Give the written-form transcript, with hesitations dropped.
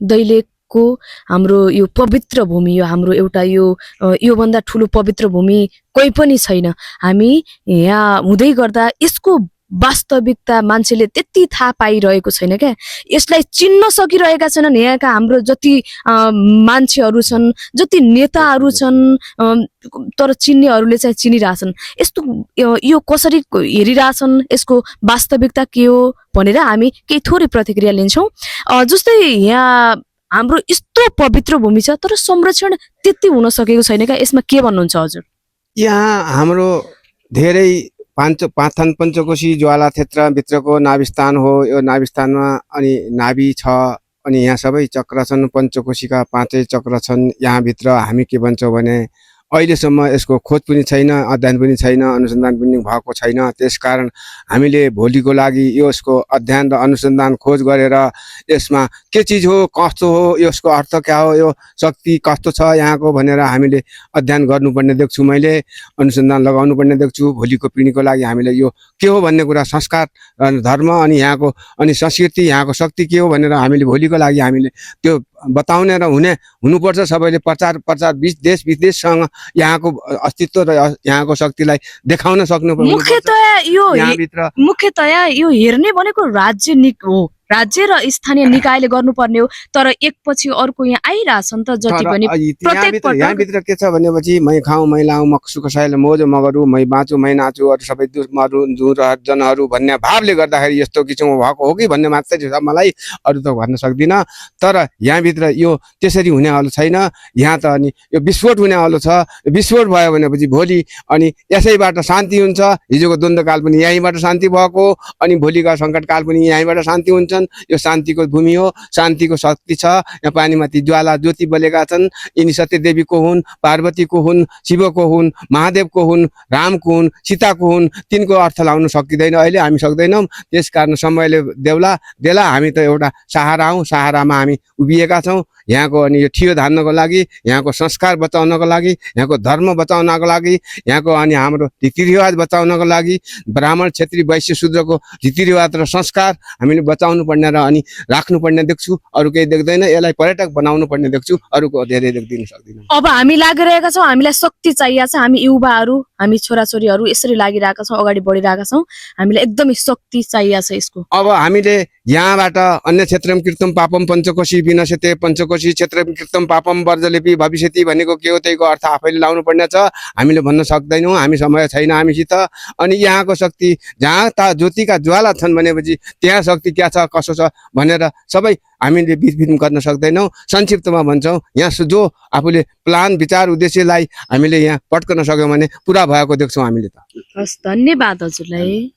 दैलेखको हाम्रो यो पवित्र भूमि, यो हाम्रो एउटा यो भन्दा ठुलो पवित्र भूमि कोही पनि छैन। हामी यहाँ हुँदै गर्दा यसको वास्तविकता मान्छेले त्यति थाहा पाइरहेको छैन क्या। यसलाई चिन्न सकिरहेका छैनन् यहाँका हाम्रो जति मान्छेहरू छन्, जति नेताहरू छन्, तर चिन्नेहरूले चाहिँ चिनिरहेछन्। यस्तो यो कसरी हेरिरहेछन्, यसको वास्तविकता के हो भनेर हामी केही थोरै प्रतिक्रिया लिन्छौँ। जस्तै यहाँ हाम्रो यस्तो पवित्र भूमि छ तर संरक्षण त्यति हुन सकेको छैन क्या। यसमा के भन्नुहुन्छ हजुर? यहाँ हाम्रो धेरै पाँचथान पञ्चकोशी ज्वाला क्षेत्रभित्रको नाभिस्थान हो। यो नाभिस्थानमा अनि नाभि छ, अनि यहाँ सबै चक्र छन्, पञ्चकोशीका 5 चक्र छन्। यहाँभित्र हामी के भन्छौँ भने अहिलेसम्म यसको खोज पनि छैन, अध्ययन पनि छैन, अनुसन्धान पनि भएको छैन। त्यसकारण हामीले भोलिको लागि यसको अध्ययन र अनुसन्धान खोज गरेर यसमा के चिज हो, कस्तो हो, यसको अर्थ क्या हो, यो शक्ति कस्तो छ यहाँको भनेर हामीले अध्ययन गर्नुपर्ने देख्छु। मैले अनुसन्धान लगाउनु पर्ने देख्छु। भोलिको पिँढीको लागि हामीले यो के हो भन्ने कुरा, संस्कार, धर्म अनि यहाँको अनि संस्कृति, यहाँको शक्ति के हो भनेर हामीले भोलिको लागि हामीले त्यो बताउने र हुनुपर्छ। सबैले प्रचार देश विदेशसँग यहाँको अस्तित्व र यहाँको शक्तिलाई देखाउन सक्नुपर्छ। मुख्यतया यो हेर्ने भनेको राज्य हो, राज्य र स्थानीय निकायले गर्नुपर्ने हो। तर एकपछि अर्को यहाँ आइरहेछ नि त। जति पनि यहाँभित्र के छ भनेपछि मै खाऊ मै लाऊ म सुखसाइले मोज मगरू मै बाँचु मै नाचु अरू सबै जनहरू भन्ने भावले गर्दाखेरि यस्तो किसिमको भएको हो कि भन्ने मात्रै छ। मलाई अरू त भन्न सक्दिनँ। तर यहाँभित्र यो त्यसरी हुनेवालो छैन। यहाँ त अनि यो विस्फोट हुनेवालो छ। विस्फोट भयो भनेपछि भोलि अनि यसैबाट शान्ति हुन्छ। हिजोको द्वन्द्वकाल पनि यहीँबाट शान्ति भएको, अनि भोलिका सङ्कटकाल पनि यहीँबाट शान्ति हुन्छ। यो शान्तिको भूमि हो, शान्तिको शक्ति छ। यहाँ पानीमाथि ज्वाला ज्योति बलेका छन्। यिनी सत्यदेवीको हुन्, पार्वतीको हुन्, शिवको हुन्, महादेवको हुन्, रामको हुन्, सीताको हुन्। तिनको अर्थ लाउन सकिँदैन, अहिले हामी सक्दैनौँ। त्यसकारण समयले देला। हामी त एउटा सहारा हौँ, सहारामा हामी उभिएका छौँ। यहाँको अनि यो ठियो धान्नको लागि, यहाँको संस्कार बचाउनको लागि, यहाँको धर्म बचाउनको लागि, यहाँको अनि हाम्रो रीतिरिवाज बचाउनको लागि, ब्राह्मण क्षेत्री वैश्य शूद्रको रीतिरिवाज र संस्कार हामीले बचाउनु पर्ने र अनि राख्नुपर्ने देख्छु। अरू केही देख्दैन। यसलाई पर्यटक बनाउनु पर्ने देख्छु, अरूको धेरै देख्दिन सक्दिनँ। अब हामी लागिरहेका छौँ, हामीलाई शक्ति चाहिएको छ। हामी युवाहरू, हामी छोराछोरीहरू यसरी लागिरहेका छौँ, अगाडि बढिरहेका छौँ। हामीलाई एकदमै शक्ति चाहिएको छ यसको। अब हामीले यहाँबाट अन्य क्षेत्रम कृतम पापम पञ्चकोशी विनश्यते, पञ्चकोशी क्षेत्रम कृतम पापम वर्जलेपि भविष्यति भनेको के हो, त्यहीको अर्थ आफैले लाउनु पर्ने छ। हामीले भन्न सक्दैनौँ, हामी समय छैन हामीसित। अनि यहाँको शक्ति जहाँ ज्योतिका ज्वाला छन् भनेपछि त्यहाँ शक्ति क्या छ, कसो छ भनेर सबै हामीले बिचबिच गर्न सक्दैनौँ। संक्षिप्तमा भन्छौँ, यहाँ जो आफूले प्लान विचार उद्देश्यलाई हामीले यहाँ पट्कन सक्यौँ भने पुरा भएको देख्छौँ हामीले त। हस्, धन्यवाद हजुरलाई।